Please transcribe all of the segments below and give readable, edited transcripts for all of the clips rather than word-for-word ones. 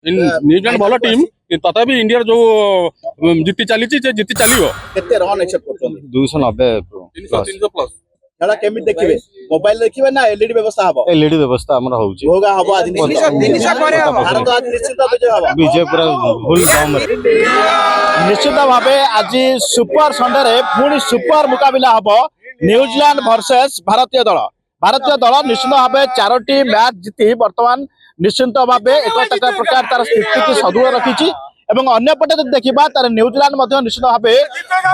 New Zealand भल team तथापि India जो जीति चली जीति चलो केते रन एक्सेप्ट करछन 290 300 प्लस खेला केमिति देखिबे मोबाइल देखिबे ना एलईडी व्यवस्था हबो एलईडी व्यवस्था हमर होउची होगा हबो आज 300 करे हबो भारत आज निश्चित विजय हबो विजय पूरा फुल दम निश्चित भावे आज सुपर संडे रे पुणी सुपर मुकाबला हबो न्यूजीलैंड वर्सेस भारतीय दल निश्चित भावे 4टी मैच जीति वर्तमान निश्चित भावे एक प्रकार तार स्थिति की सदृढ़ रखी एवं अन्य पटे जब देखा तार न्यूजीलैंड निश्चित भावे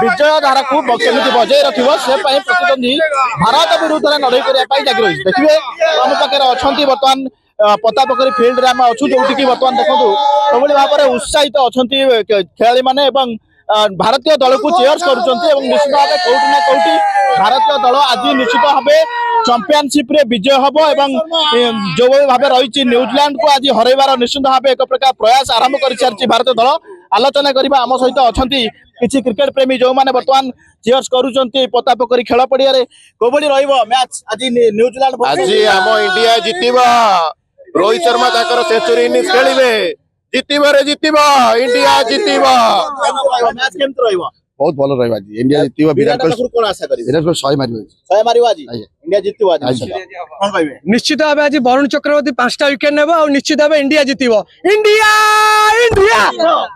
विजय धारा को केମିତି बजाय रखिबो से पई प्रतिद्वंदी भारत विरुद्ध में लड़ाई करने जागी रही देखिए आम पाखे अच्छा बर्तमान पतापोखरी फील्ड रे आम अच्छु जो बर्तमान देखो तो भाव में उत्साहित अच्छा खेलाड़ी मैंने भारतीय दल को चेयर्स करुँच निश्चित भाव कौटी ना कौटी भारतीय दल आज निश्चित भाव चैंपियनशिप रे विजय हम एवं जो भाव रही न्यूजीलैंड को आज हरइबार निश्चित भाव एक प्रकार प्रयास आरंभ कर सारी भारतीय दल आलोचना करबा आम सहित अच्छा किसी क्रिकेट प्रेमी जो मैंने बर्तमान चेयर्स करुँच पतापोखरी खेल पड़िया कोभली रहिबो मैच आज न्यूजीलैंड आज आम इंडिया जितिबा रोहित शर्मा ताकर सेंचुरी इनिंग्स खेलिबे जितिबारे जितिबा इंडिया जितिबा मैच केमत रहिबो बहुत भल रहिबा जी इंडिया जितिबा विराट कोहली कोन आशा करिबे विराट कोहली 100 मारिबे 100 मारिबो आज इंडिया जितिबो आज कोन कहबे निश्चित भाव आज वरुण चक्रवर्ती 5टा विकेट नेबो और निश्चित भाव इंडिया जितिबो इंडिया इंडिया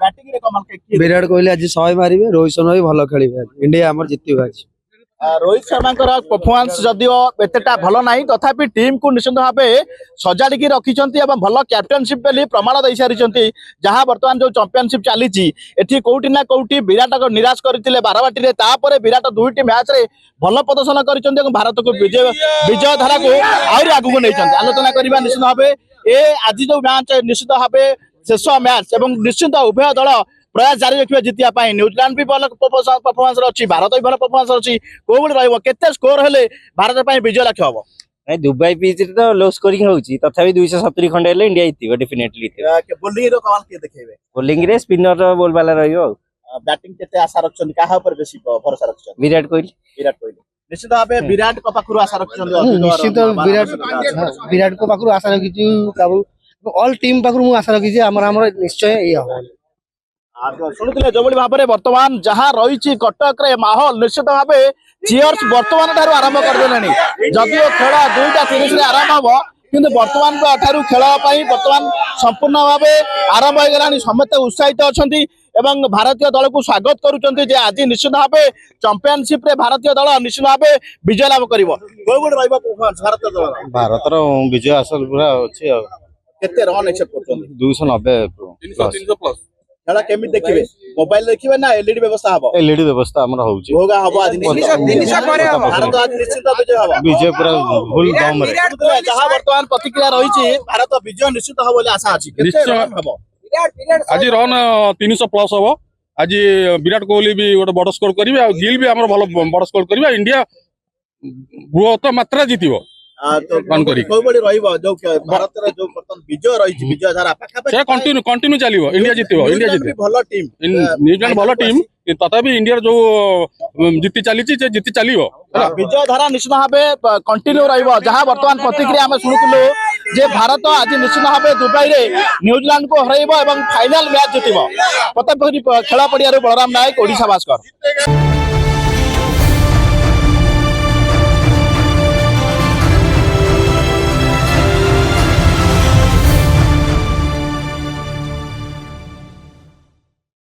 बैटिंग रे कमाल के विराट कोहली आज 100 मारिबे रोहित शर्मा भी भल खेलिबे इंडिया हमर जितिबा आज रोहित शर्मा परफॉर्मेंस जदियो एतेटा भल नाही तथापि टीम को निश्चित भाव सजाड़ी रखिछंती एवं भल कैप्टेनशिप बेली प्रमाण दे सारिछंती जहां वर्तमान जो चैंपियनशिप चलीची एठी कोउटी ना कोउटी विराट को निराश करथिले बारवाटी रे तापरे विराट दुईटी मैच रे भल प्रदर्शन करिछंती एवं भारत को विजय धारा को आउरी आगु को नैछंती आलोचना करबा निश्चित भाव ए आज जो मैच निश्चित भाव शेष मैच एवं निश्चित उभय दल प्रयास जारी रखिए जितिया न्यूजीलैंड भी भल परफॉर्मेंस अच्छी भारत भी भल परफॉर्मेंस अच्छी कोबल रहिबो केते स्कोर हेले भारत पई विजय लक्ष्य हबो दुबई पिच रे तो लो स्कोरिंग होउची तथापि 270 खंडे हेले इंडिया जितिबो डेफिनेटली बोलिंग रो कमाल के देखेबे बोलिंग रे स्पिनर बोल वाला रहियो बैटिंग केते आशा रखछन काहा ऊपर बेसी भरोसा रखछन विराट कोहली निश्चित भाबे विराट को पाखरु आशा रखछन निश्चित विराट को पाखरु आशा रखिछु ऑल टीम पाखरु मु आशा रखिछि हमर निश्चय ए हो शुणुले जो भाव में बर्तमान जहाँ रही कटक रे माहौल निश्चित भाव चीयर्स बर्तमान ठारू आरंभ करदे जदियो खेल 2:30 रे आरंभ हम किंतु बर्तमान ठारू खेल बर्तमान संपूर्ण भाव आरंभ हो गलानी समस्त उत्साहित अच्छा एवं भारतीय दल को स्वागत करुँच आज निश्चित भाव चैंपियनशिप रे भारतीय दल निश्चित भाव विजय लाभ कर भारत विजय आसल पूरा अच्छी केते रन एक्सेप्ट करछन 290 300 प्लस खेला केमिति देखिबे मोबाइल देखिबे ना एलईडी व्यवस्था हबो एलईडी व्यवस्था हमर होउची होगा हबो आज 300 करे हबो भारत आज निश्चित विजय हबो विजय पूरा फुल दम जहां वर्तमान प्रतिक्रिया रही भारत विजय निश्चित हबो बोली आशा अछि केते रन हबो आज रन 300 प्लस हम आज विराट कोहली भी गोटे बड़ स्कोर करिवे आ गिल भी हमर भल बड़ स्कोर करिवे इंडिया बृहत मात्रा जितिबो जो भारत जो विजय रही विजय धारा कंटिन्यू चलिबो इंडिया जितिबो इंडिया जितिबो भल टीम न्यूजीलैंड भल टीम तथापि इंडिया जो जीति चली जीति चलिबो विजय धारा निश्चित भाव कंटिन्यू रहिबो जहां वर्तमान प्रतिक्रिया हम सुनुतलु जे भारत आज निश्चित भाव दुबई रे न्यूजीलैंड को हरइबो एवं फाइनल मैच जितिबो पतापोखरी खेला पड़िया बलराम नायक ओडिशा भास्कर।